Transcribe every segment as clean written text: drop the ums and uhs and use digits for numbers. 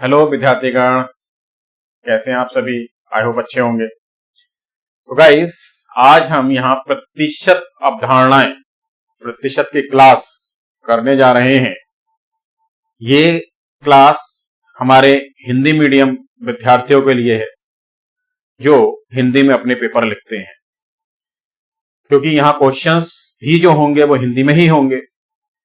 Hello विद्यार्थीगण, कैसे हैं आप सभी। आई होप अच्छे होंगे। तो गाइस, आज हम यहाँ प्रतिशत अवधारणाएं, प्रतिशत की क्लास करने जा रहे हैं। ये क्लास हमारे हिंदी मीडियम विद्यार्थियों के लिए है जो हिंदी में अपने पेपर लिखते हैं, क्योंकि यहाँ क्वेश्चंस भी जो होंगे वो हिंदी में ही होंगे।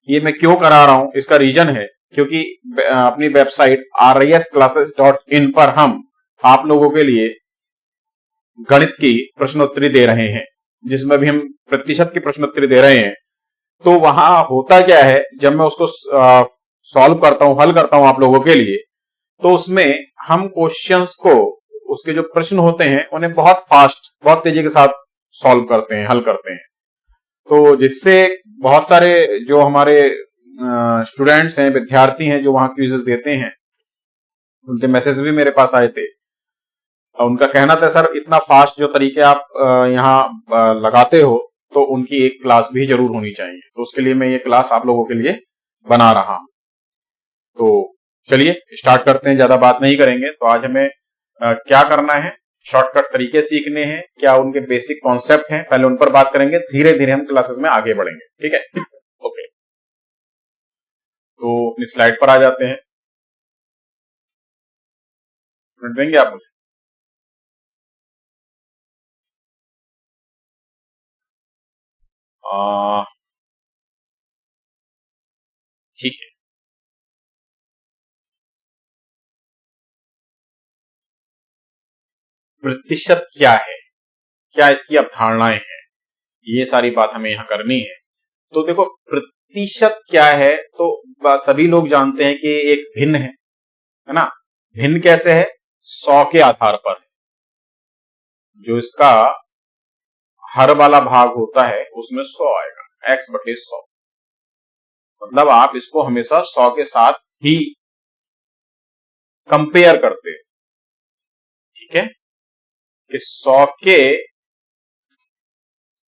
ये मैं क्यों करा रहा हूं, इसका रीजन है क्योंकि अपनी वेबसाइट risclasses.in पर हम आप लोगों के लिए गणित की प्रश्नोत्तरी दे रहे हैं, जिसमें भी हम प्रतिशत की प्रश्नोत्तरी दे रहे हैं। तो वहां होता क्या है, जब मैं उसको सॉल्व करता हूं, हल करता हूं आप लोगों के लिए, तो उसमें हम क्वेश्चंस को, उसके जो प्रश्न होते हैं उन्हें बहुत फास्ट, बहुत तेजी के साथ सॉल्व करते हैं, हल करते हैं। तो जिससे बहुत सारे जो हमारे स्टूडेंट्स हैं, विद्यार्थी हैं, जो वहां क्विज़ेस देते हैं, उनके मैसेज भी मेरे पास आए थे। उनका कहना था, सर इतना फास्ट जो तरीके आप यहाँ लगाते हो, तो उनकी एक क्लास भी जरूर होनी चाहिए। तो उसके लिए मैं ये क्लास आप लोगों के लिए बना रहा हूं। तो चलिए स्टार्ट करते हैं, ज्यादा बात नहीं करेंगे। तो आज हमें क्या करना है, शॉर्टकट तरीके सीखने हैं, क्या उनके बेसिक कॉन्सेप्ट हैं, पहले उन पर बात करेंगे, धीरे धीरे हम क्लासेस में आगे बढ़ेंगे। ठीक है, ओके। तो अपनी स्लाइड पर आ जाते हैं। मिनट देंगे आप मुझे? ठीक है। प्रतिशत क्या है, क्या इसकी अवधारणाएं हैं, ये सारी बात हमें यहां करनी है। तो देखो, प्रतिशत क्या है, तो सभी लोग जानते हैं कि एक भिन्न है ना। भिन्न कैसे है? 100 के आधार पर है। जो इसका हर वाला भाग होता है उसमें 100 आएगा, x/100। मतलब आप इसको हमेशा 100 के साथ ही कंपेयर करते हैं। ठीक है, कि 100 के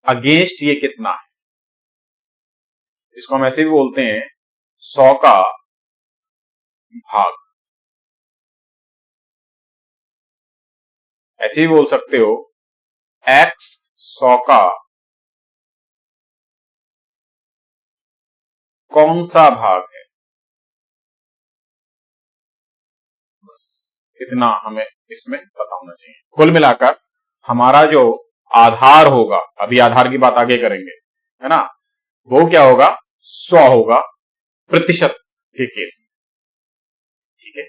अगेंस्ट ये कितना है, इसको हम ऐसे भी बोलते हैं 100 का भाग। ऐसे भी बोल सकते हो x 100 का कौन सा भाग है। बस इतना हमें इसमें पता होना चाहिए। कुल मिलाकर हमारा जो आधार होगा, अभी आधार की बात आगे करेंगे, है ना, वो क्या होगा? 100 होगा प्रतिशत के केस में। ठीक है,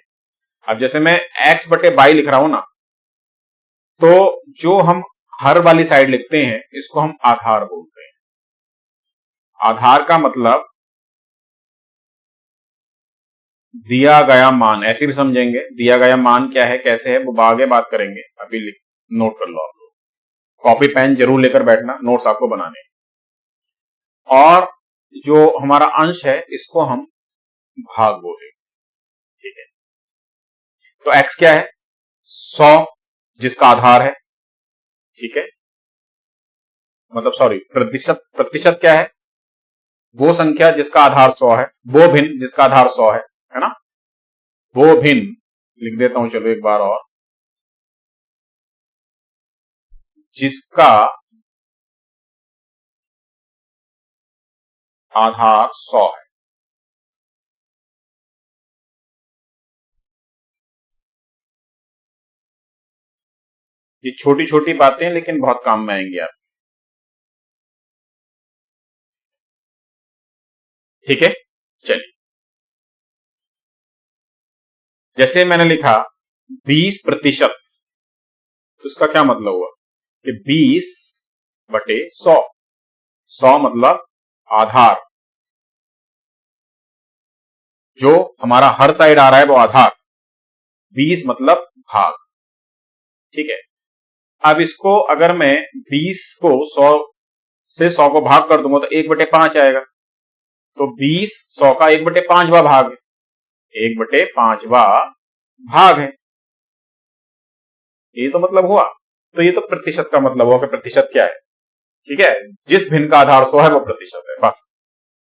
अब जैसे मैं x/22 लिख रहा हूं ना, तो जो हम हर वाली साइड लिखते हैं इसको हम आधार बोलते हैं। आधार का मतलब दिया गया मान, ऐसे भी समझेंगे। दिया गया मान क्या है, कैसे है, वो आगे बात करेंगे। अभी नोट कर लो आप लोग, कॉपी पेन जरूर लेकर बैठना, नोट्स आपको बनाने। और जो हमारा अंश है इसको हम भाग बोले। ठीक है, तो x क्या है? 100, जिसका आधार है। ठीक है, मतलब सॉरी, प्रतिशत। प्रतिशत क्या है? वो संख्या जिसका आधार 100 है, वो भिन्न जिसका आधार 100 है ना। वो भिन्न लिख देता हूं, चलो एक बार और, जिसका आधार 100 है। ये छोटी छोटी बातें लेकिन बहुत काम में आएंगी आप। ठीक है, चलिए, जैसे मैंने लिखा 20%, तो इसका क्या मतलब हुआ कि 20/100। 100 मतलब आधार, जो हमारा हर साइड आ रहा है वो आधार। 20 मतलब भाग। ठीक है, अब इसको अगर मैं 20 को 100 से 100 को भाग कर दूंगा तो 1/5 आएगा। तो 20 100 का 1/5वां भाग है, 1/5वां भाग है। ये तो मतलब हुआ। तो ये तो प्रतिशत का मतलब हुआ कि प्रतिशत क्या है। ठीक है, जिस भिन्न का आधार 100 है वो प्रतिशत है, बस,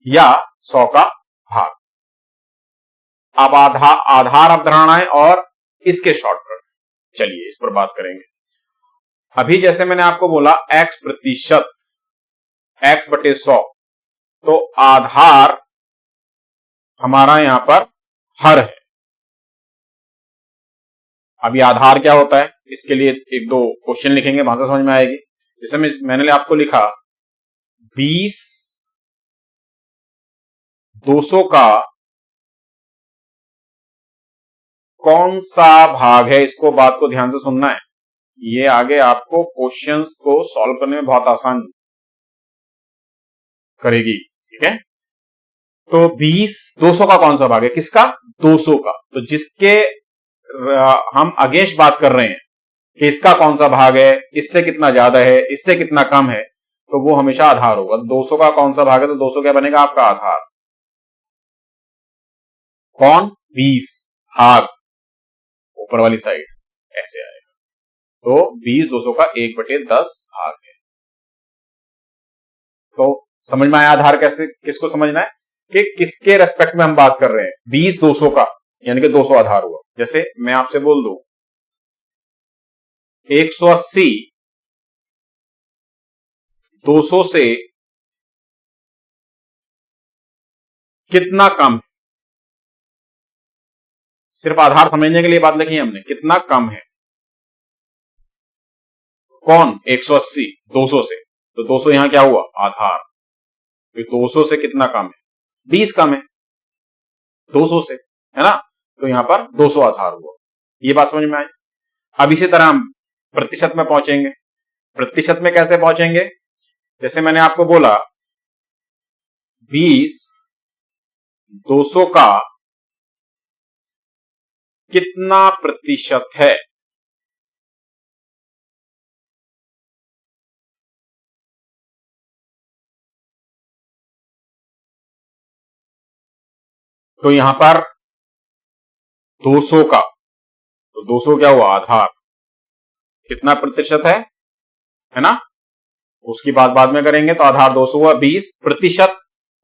या 100 का भाग। अब आधार अवधारणाएं और इसके शॉर्टकट, चलिए इस पर बात करेंगे। अभी जैसे मैंने आपको बोला x%, x/100, तो आधार हमारा यहां पर हर है। अभी आधार क्या होता है, इसके लिए एक दो क्वेश्चन लिखेंगे, भाषा समझ में आएगी। जैसे मैंने आपको लिखा 20 200 का कौन सा भाग है, इसको बात को ध्यान से सुनना है। ये आगे आपको क्वेश्चंस को सॉल्व करने में बहुत आसान करेगी, ठीक है। तो 20 200 का कौन सा भाग है, किसका, 200 का। तो जिसके हम अगेंस्ट बात कर रहे हैं कि इसका कौन सा भाग है, इससे कितना ज्यादा है, इससे कितना कम है, तो वो हमेशा आधार होगा। 200 का कौन सा भाग है, तो 200 क्या बनेगा, आपका आधार। कौन, 20 भाग ऊपर वाली साइड ऐसे आएगा। तो 20 200 का 1/10 भाग है। तो समझ में आया आधार कैसे, किसको समझना है कि किसके रेस्पेक्ट में हम बात कर रहे हैं। 20 200 का यानी कि 200 आधार हुआ। जैसे मैं आपसे बोल दूं 180 200 से कितना कम है, सिर्फ आधार समझने के लिए बात लिखी है हमने, कितना कम है। कौन, 180 200 से, तो 200 यहां क्या हुआ, आधार। तो 200 से कितना कम है, 20 कम है 200 से, है ना। तो यहां पर 200 आधार हुआ। ये बात समझ में आई। अब इसी तरह हम प्रतिशत में पहुंचेंगे। प्रतिशत में कैसे पहुंचेंगे, जैसे मैंने आपको बोला 20 200 का कितना प्रतिशत है, तो यहां पर 200 का, तो 200 क्या हुआ, आधार। कितना प्रतिशत है ना, उसकी बात बाद में करेंगे। तो आधार 200 हुआ। 20 प्रतिशत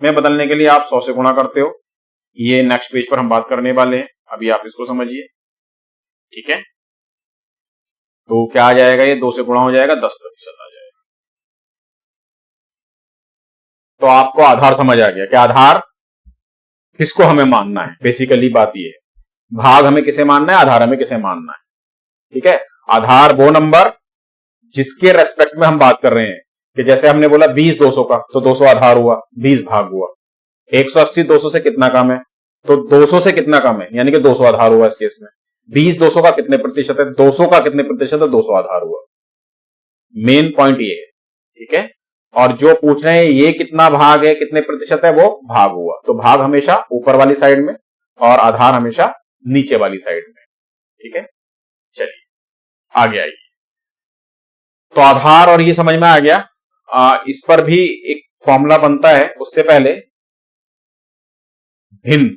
में बदलने के लिए आप 100 से गुणा करते हो। ये नेक्स्ट पेज पर हम बात करने वाले हैं, अभी आप इसको समझिए, ठीक है। तो क्या आ जाएगा, ये 2 से गुणा हो जाएगा, 10% आ जाएगा। तो आपको आधार समझ आ गया कि आधार किसको हमें मानना है। बेसिकली बात ये है, भाग हमें किसे मानना है, आधार हमें किसे मानना है, ठीक है। आधार वो नंबर जिसके रेस्पेक्ट में हम बात कर रहे हैं, कि जैसे हमने बोला 20 200 का, तो 200 आधार हुआ, 20 भाग हुआ। 180 200 से कितना कम है, तो 200 से कितना कम है, यानी कि 200 आधार हुआ इस केस में। 20 200 का कितने प्रतिशत है, 200 का कितने प्रतिशत है, 200 आधार हुआ। मेन पॉइंट ये है, ठीक है। और जो पूछ रहे हैं ये कितना भाग है, कितने प्रतिशत है, वो भाग हुआ। तो भाग हमेशा ऊपर वाली साइड में और आधार हमेशा नीचे वाली साइड में, ठीक है। चलिए आगे आइए। तो आधार और ये समझ में आ गया। इस पर भी एक फॉर्मूला बनता है, उससे पहले भिन्न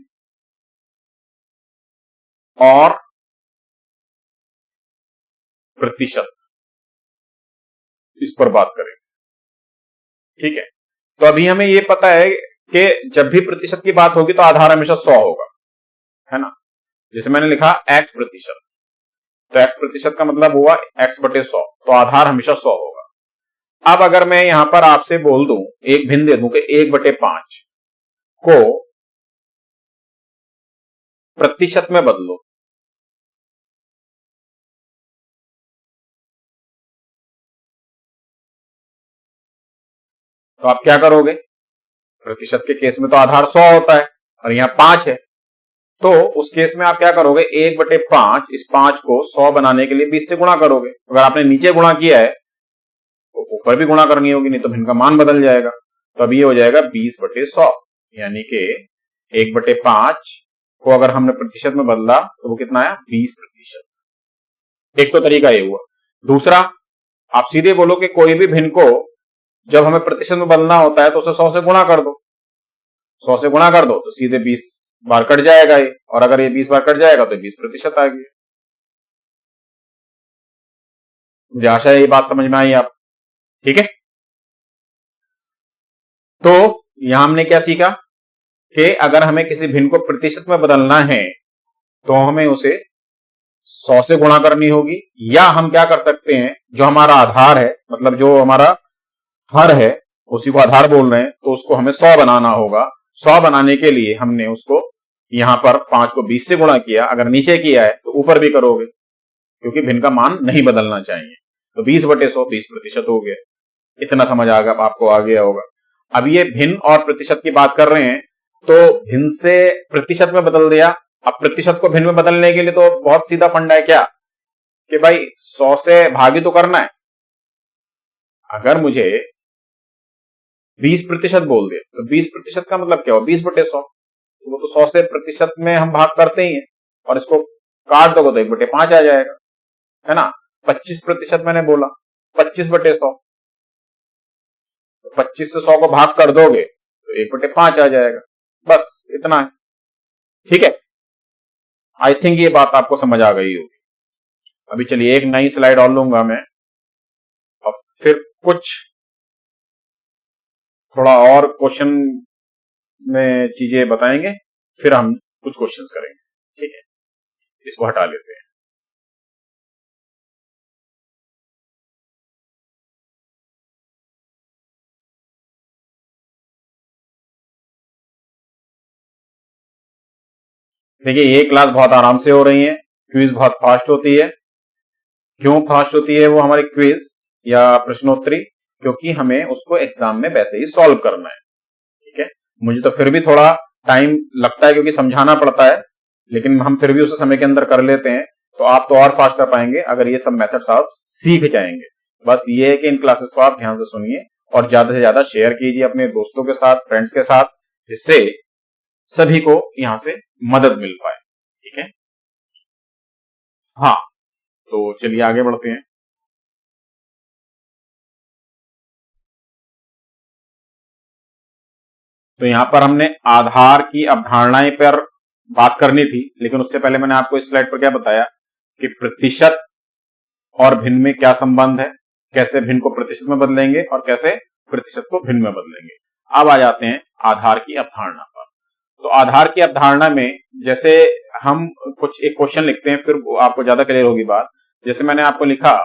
और प्रतिशत, इस पर बात करेंगे, ठीक है। तो अभी हमें ये पता है कि जब भी प्रतिशत की बात होगी तो आधार हमेशा 100 होगा, है ना। जैसे मैंने लिखा x प्रतिशत, तो x प्रतिशत का मतलब हुआ x/100, तो आधार हमेशा 100 होगा। अब अगर मैं यहां पर आपसे बोल दूं, एक भिन्न दे दूं कि 1/5 को प्रतिशत में बदलो, तो आप क्या करोगे। प्रतिशत के केस में तो आधार 100 होता है और यहां 5 है, तो उस केस में आप क्या करोगे, 1/5, इस 5 को 100 बनाने के लिए 20 से गुणा करोगे। अगर आपने नीचे गुणा किया है तो ऊपर भी गुणा करनी होगी, नहीं तो भिन्न का मान बदल जाएगा। तो अब ये हो जाएगा 20/100, यानी कि 1/5 को अगर हमने प्रतिशत में बदला तो वो कितना आया, 20%। एक तो तरीका ये हुआ। दूसरा, आप सीधे बोलो कि कोई भी भिन्न को जब हमें प्रतिशत में बदलना होता है तो उसे 100 से गुणा कर दो। 100 से गुणा कर दो तो सीधे 20 बार कट जाएगा ये, और अगर ये 20 बार कट जाएगा तो 20% आ गया। मुझे आशा है ये बात समझ में आई आप, ठीक है। तो यहां हमने क्या सीखा कि अगर हमें किसी भिन्न को प्रतिशत में बदलना है तो हमें उसे 100 से गुणा करनी होगी, या हम क्या कर सकते हैं, जो हमारा आधार है, मतलब जो हमारा हर है उसी को आधार बोल रहे हैं, तो उसको हमें 100 बनाना होगा। 100 बनाने के लिए हमने उसको यहां पर 5 को 20 से गुणा किया, अगर नीचे किया है तो ऊपर भी करोगे, क्योंकि भिन्न का मान नहीं बदलना चाहिए। तो 20/100 20% हो गया। इतना समझ आपको आ गया होगा। अब ये भिन्न और प्रतिशत की बात कर रहे हैं, तो भिन्न से प्रतिशत में बदल दिया। अब प्रतिशत को भिन्न में बदलने के लिए तो बहुत सीधा फंडा है क्या, कि भाई 100 से भागी तो करना है। अगर मुझे 20% बोल दिया तो 20% का मतलब क्या हो, 20/100, वो तो 100 से प्रतिशत में हम भाग करते ही हैं, और इसको काट दोगे तो 1/5 आ जाएगा, है ना। 25% मैंने बोला, 25/100, 25 से 100 को भाग कर दोगे तो 1/5 आ जाएगा। बस इतना है, ठीक है। आई थिंक ये बात आपको समझ आ गई होगी। अभी चलिए एक नई स्लाइड और लूंगा मैं, और फिर कुछ थोड़ा और क्वेश्चन में चीजें बताएंगे, फिर हम कुछ क्वेश्चंस करेंगे, ठीक है। इसको हटा लेते हैं। देखिए ये क्लास बहुत आराम से हो रही है, क्विज बहुत फास्ट होती है। क्यों फास्ट होती है वो हमारी क्विज या प्रश्नोत्तरी, क्योंकि हमें उसको एग्जाम में वैसे ही सॉल्व करना है, ठीक है। मुझे तो फिर भी थोड़ा टाइम लगता है क्योंकि समझाना पड़ता है, लेकिन हम फिर भी उसे समय के अंदर कर लेते हैं। तो आप तो और फास्ट कर पाएंगे अगर ये सब मेथड्स आप सीख जाएंगे। बस ये है कि इन क्लासेस को आप ध्यान से सुनिए और ज्यादा से ज्यादा शेयर कीजिए अपने दोस्तों के साथ, फ्रेंड्स के साथ, जिससे सभी को यहां से मदद मिल पाए, ठीक है। हाँ, तो चलिए आगे बढ़ते हैं। तो यहां पर हमने आधार की अवधारणाएं पर बात करनी थी, लेकिन उससे पहले मैंने आपको इस स्लाइड पर क्या बताया कि प्रतिशत और भिन्न में क्या संबंध है, कैसे भिन्न को प्रतिशत में बदलेंगे और कैसे प्रतिशत को भिन्न में बदलेंगे। अब आ जाते हैं आधार की अवधारणा पर। तो आधार की अवधारणा में जैसे हम कुछ एक क्वेश्चन लिखते हैं, फिर आपको ज्यादा क्लियर होगी बात। जैसे मैंने आपको लिखा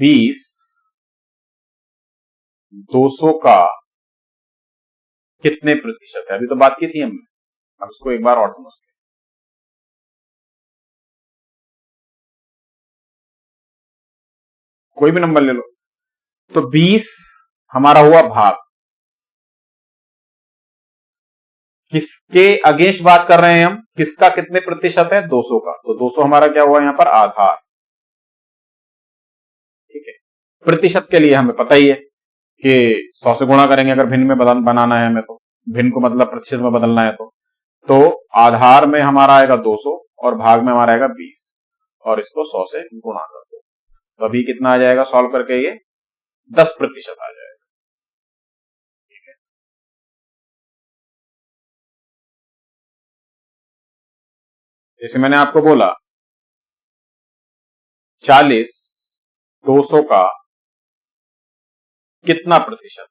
20 200 का कितने प्रतिशत है, अभी तो बात की थी हमने। अब इसको एक बार और समझते हैं। कोई भी नंबर ले लो। तो 20 हमारा हुआ भाग, किसके अगेंस्ट बात कर रहे हैं हम, किसका कितने प्रतिशत है, 200 का। तो 200 हमारा क्या हुआ यहां पर, आधार, ठीक है। प्रतिशत के लिए हमें पता ही है कि 100 से गुणा करेंगे अगर भिन्न में बनाना है हमें, तो भिन्न को मतलब प्रतिशत में बदलना है। तो आधार में हमारा आएगा 200 और भाग में हमारा आएगा 20, और इसको 100 से गुणा कर दो। तो अभी कितना आ जाएगा सॉल्व करके, ये 10% आ जाएगा, ठीक है। जैसे मैंने आपको बोला 40 200 का कितना प्रतिशत है,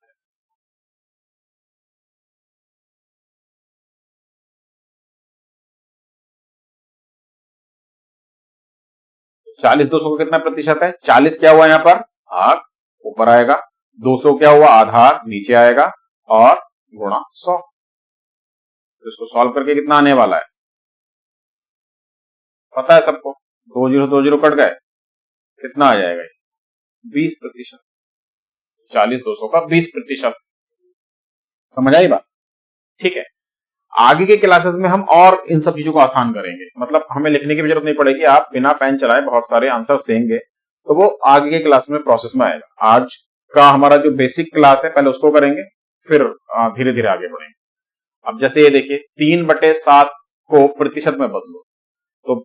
40 200 का कितना प्रतिशत है, 40 क्या हुआ यहां पर, भाग ऊपर आएगा, 200 क्या हुआ, आधार नीचे आएगा, और गुणा 100। तो इसको सॉल्व करके कितना आने वाला है, पता है सबको, 2 0 कट गए, कितना आ जाएगा, 20%। 40 200 का 20%। समझ आई बात, ठीक है। आगे के क्लासेस में हम और इन सब चीजों को आसान करेंगे, मतलब हमें लिखने की भी जरूरत नहीं पड़ेगी, आप बिना पेन चलाए बहुत सारे आंसर्स देंगे, तो वो आगे के क्लास में प्रोसेस में आएगा। आज का हमारा जो बेसिक क्लास है पहले उसको करेंगे, फिर धीरे धीरे आगे बढ़ेंगे। अब जैसे ये देखिए 3/7 को प्रतिशत में बदलो, तो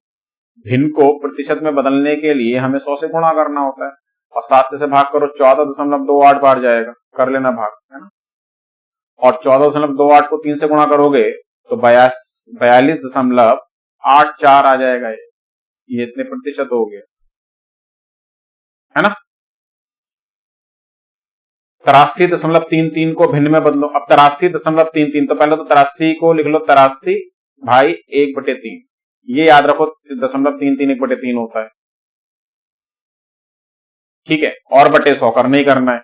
भिन्न को प्रतिशत में बदलने के लिए हमें 100 से गुणा करना होता है, और 7 से भाग करो 14.28 बार जाएगा, कर लेना भाग, है ना। और 14.28 को 3 से गुणा करोगे तो 42.84 आ जाएगा, ये इतने प्रतिशत हो गया, है ना। 83.33 को भिन्न में बदलो। अब 83.33, तो पहले तो 83 को लिख लो 83 भाई 1/3। ये याद रखो 0.33 1/3 होता है, ठीक है। और बटे 100 करना ही करना है,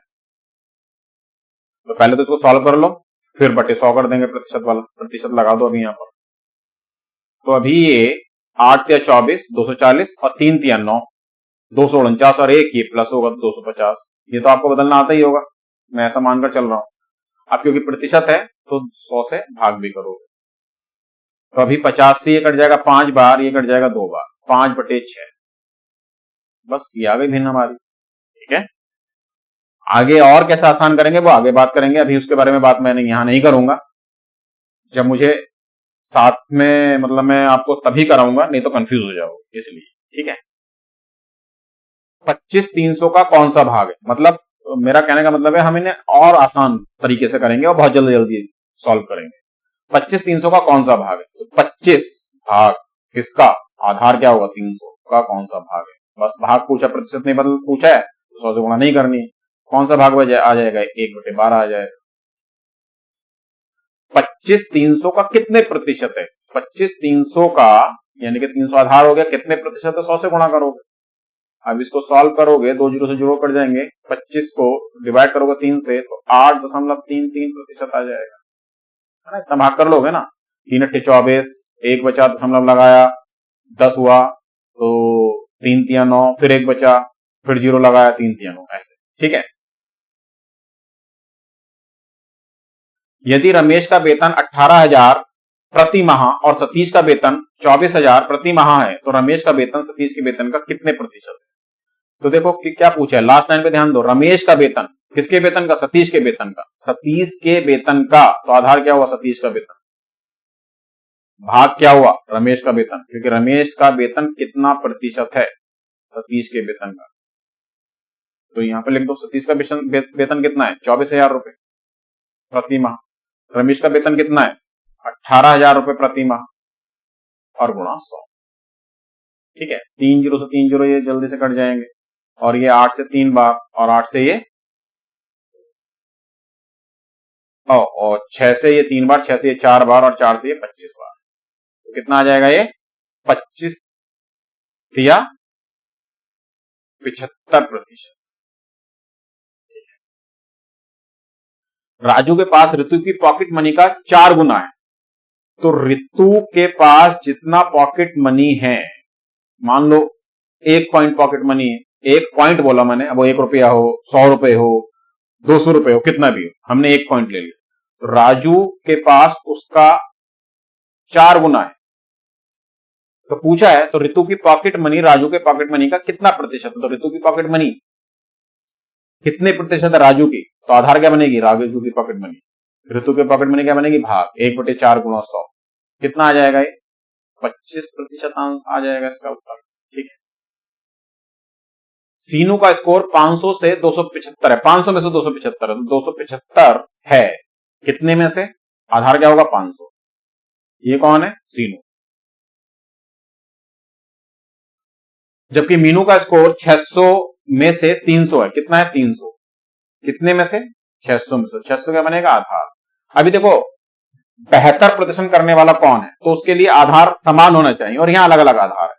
तो पहले तो इसको सॉल्व कर लो, फिर बटे 100 कर देंगे, प्रतिशत वाला प्रतिशत लगा दो अभी यहां पर। तो अभी ये 8 या 24 240 और 3 या 9 249 और 1 ये प्लस होगा 250। ये तो आपको बदलना आता ही होगा, मैं ऐसा मानकर चल रहा हूं। अब क्योंकि प्रतिशत है तो 100 से भाग भी करोगे, तो अभी 50 से ये कट जाएगा 5 बार, ये कट जाएगा 2 बार, 5/6। बस ये आ गई भिन्न हमारी, ठीक है। आगे और कैसे आसान करेंगे वो आगे बात करेंगे, अभी उसके बारे में बात मैंने यहां नहीं करूंगा। जब मुझे साथ में मतलब मैं आपको तभी कराऊंगा, नहीं तो कंफ्यूज हो जाओगे, इसलिए, ठीक है। 25/300 का कौन सा भाग है, मतलब मेरा कहने का मतलब है हम इन्हें और आसान तरीके से करेंगे और बहुत जल्दी जल्दी सॉल्व करेंगे। 25/300 का कौन सा भाग है, तो 25 भाग किसका, आधार क्या होगा 300 का कौन सा भाग है। बस भाग पूछा, प्रतिशत नहीं बदल पूछा है तो 100 से गुणा नहीं करनी। कौन सा भाग आ जाएगा, 1/12 आ जाएगा। 25/300 का कितने प्रतिशत है, 25/300 का यानी कि 300 आधार हो गया, कितने प्रतिशत है, 100 से गुणा करोगे। अब इसको सॉल्व करोगे, 2 जीरो से जीरो कट जाएंगे, 25 को डिवाइड करोगे 3 से तो 8.33% आ जाएगा, है ना। इतना भाग कर लोगे ना, 3 8 24, 1 बचा दशमलव लगाया 10 हुआ, तो 3 3 9, फिर 1 बचा, फिर 0 लगाया, 3 3 9, ऐसे, ठीक है। यदि रमेश का वेतन 18,000 प्रति माह और सतीश का वेतन 24,000 प्रति माह है, तो रमेश का वेतन सतीश के वेतन का कितने प्रतिशत है। तो देखो कि क्या पूछा है, लास्ट लाइन पे ध्यान दो। रमेश का वेतन, किसके वेतन का, सतीश के वेतन का, सतीश के वेतन का, तो आधार क्या हुआ, सतीश का वेतन, भाग क्या हुआ, रमेश का वेतन, क्योंकि रमेश का वेतन कितना प्रतिशत है सतीश के वेतन का। तो यहां पे लिख दो सतीश का वेतन कितना है, 24,000 रुपए प्रति माह। रमेश का वेतन कितना है, 18,000 रुपए प्रति माह, और गुणा 100, ठीक है। 3 जीरो से 3 जीरो ये जल्दी से कट जाएंगे, और ये 8 से 3 बार, और 8 से ये और 6 से ये 3 बार, 6 से ये 4 बार, और 4 से ये 25 बार। तो कितना आ जाएगा ये 25 या 75%। राजू के पास ऋतु की पॉकेट मनी का 4 गुना है, तो ऋतु के पास जितना पॉकेट मनी है, मान लो 1 पॉइंट पॉकेट मनी है, 1 पॉइंट बोला मैंने, अब वो 1 रुपया हो, 100 रुपए हो, 200 रुपए हो, कितना भी हो, हमने 1 पॉइंट ले लिया। तो राजू के पास उसका 4 गुना है, तो पूछा है तो ऋतु की पॉकेट मनी राजू के पॉकेट मनी का कितना प्रतिशत है। तो ऋतु की पॉकेट मनी कितने प्रतिशत है राजू की, तो आधार क्या बनेगी, राजू की पॉकेट मनी, ऋतु की पॉकेट मनी क्या बनेगी, भाग 1/4 गुणा 100, कितना आ जाएगा ये 25% आ जाएगा इसका उत्तर, ठीक है। सीनू का स्कोर 500 से 275 है, 500 में से 275 है, तो 275 है कितने में से, आधार क्या होगा 500। ये कौन है, सीनू। जबकि मीनू का स्कोर 600 में से 300 है, कितना है 300, कितने में से 600 में से, 600 क्या बनेगा, आधार। अभी देखो बेहतर प्रदर्शन करने वाला कौन है, तो उसके लिए आधार समान होना चाहिए, और यहां अलग अलग आधार है।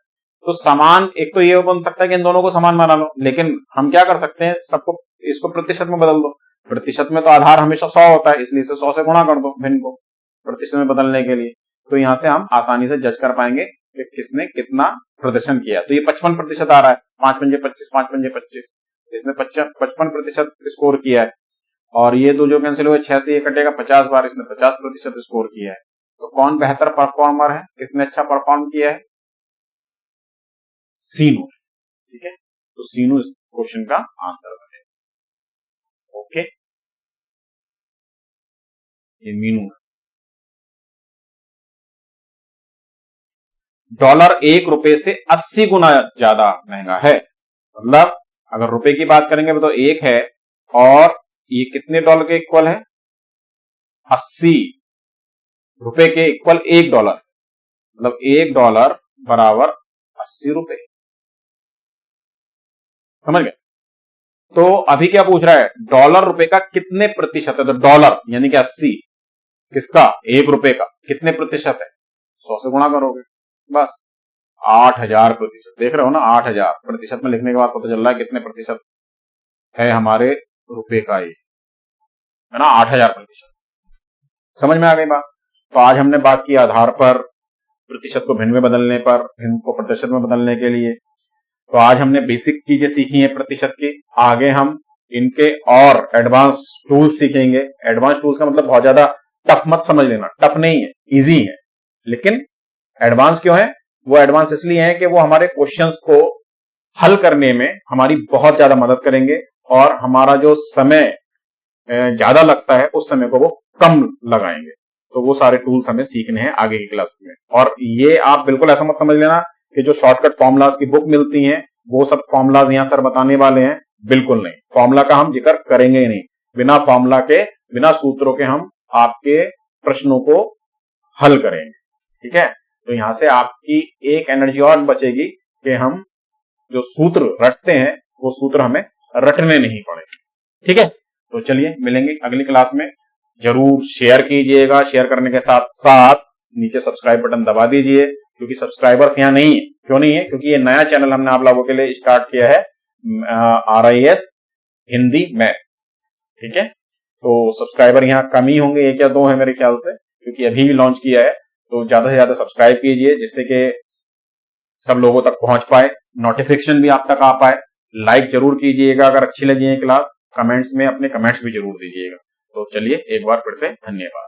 तो समान, एक तो ये बन सकता है कि इन दोनों को समान बना लो, लेकिन हम क्या कर सकते हैं, सबको इसको प्रतिशत में बदल दो। प्रतिशत में तो आधार हमेशा 100 होता है, इसलिए इसे 100 से गुणा कर दो भिन्न को प्रतिशत में बदलने के लिए। तो यहां से हम आसानी से जज कर पाएंगे कि किसने कितना प्रदर्शन किया। तो ये 55% आ रहा है, 5 पंजे 25, 5 पंजे 25, इसने 55% स्कोर किया है। और ये दो जो कैंसिल हुए, 6 से ये कटेगा 50 बार, इसने 50% स्कोर किया है। तो कौन बेहतर परफॉर्मर है, किसने अच्छा परफॉर्म किया है, सीनू, ठीक है। तो सीनू इस क्वेश्चन का आंसर बनेगा, ओके। ये मीनू। डॉलर 1 रुपए से 80 गुना ज्यादा महंगा है, मतलब अगर रुपए की बात करेंगे तो 1 है, और ये कितने डॉलर के इक्वल है, 80 रुपए के इक्वल 1 डॉलर, मतलब 1 डॉलर बराबर 80 रुपए, समझ गए। तो अभी क्या पूछ रहा है, डॉलर रुपए का कितने प्रतिशत है, तो डॉलर यानी कि 80 किसका, 1 रुपए का कितने प्रतिशत है, 100 से गुणा करोगे बस, 8000%। देख रहे हो ना, 8000 प्रतिशत में लिखने के बाद पता चल रहा है कितने प्रतिशत है हमारे रुपए का, ये है ना 8000%। समझ में आ गई बात। तो आज हमने बात की आधार पर प्रतिशत को भिन्न में बदलने पर, भिन्न को प्रतिशत में बदलने के लिए। तो आज हमने बेसिक चीजें सीखी हैं प्रतिशत की। आगे हम इनके और एडवांस टूल्स सीखेंगे। एडवांस टूल्स का मतलब बहुत ज्यादा टफ मत समझ लेना, टफ नहीं है, इजी है, लेकिन एडवांस क्यों है, वो एडवांस इसलिए है कि वो हमारे क्वेश्चंस को हल करने में हमारी बहुत ज्यादा मदद करेंगे और हमारा जो समय ज्यादा लगता है उस समय को वो कम लगाएंगे। तो वो सारे टूल्स हमें सीखने हैं आगे की क्लासेस में। और ये आप बिल्कुल ऐसा मत समझ लेना कि जो शॉर्टकट फॉर्मुलाज की बुक मिलती हैं वो सब फॉर्मुलाज यहां सर बताने वाले हैं, बिल्कुल नहीं। फॉर्मूला का हम जिक्र करेंगे ही नहीं, बिना फॉर्मूला के, बिना सूत्रों के हम आपके प्रश्नों को हल करेंगे, ठीक है। तो यहां से आपकी एक एनर्जी और बचेगी कि हम जो सूत्र रटते हैं वो सूत्र हमें रटने नहीं पड़ेंगे, ठीक है। तो चलिए मिलेंगे अगली क्लास में। जरूर शेयर कीजिएगा, शेयर करने के साथ साथ नीचे सब्सक्राइब बटन दबा दीजिए, क्योंकि सब्सक्राइबर्स यहाँ नहीं है। क्यों नहीं है, क्योंकि ये नया चैनल हमने आप लोगों के लिए स्टार्ट किया है, RIS हिंदी मैथ्स, ठीक है। तो सब्सक्राइबर यहाँ कम ही होंगे, 1 या 2 है मेरे ख्याल से, क्योंकि अभी भी लॉन्च किया है। तो ज्यादा से ज्यादा सब्सक्राइब कीजिए जिससे कि सब लोगों तक पहुंच पाए, नोटिफिकेशन भी आप तक आ पाए। लाइक जरूर कीजिएगा अगर अच्छी लगी है क्लास, कमेंट्स में अपने कमेंट्स भी जरूर दीजिएगा। तो चलिए एक बार फिर से धन्यवाद।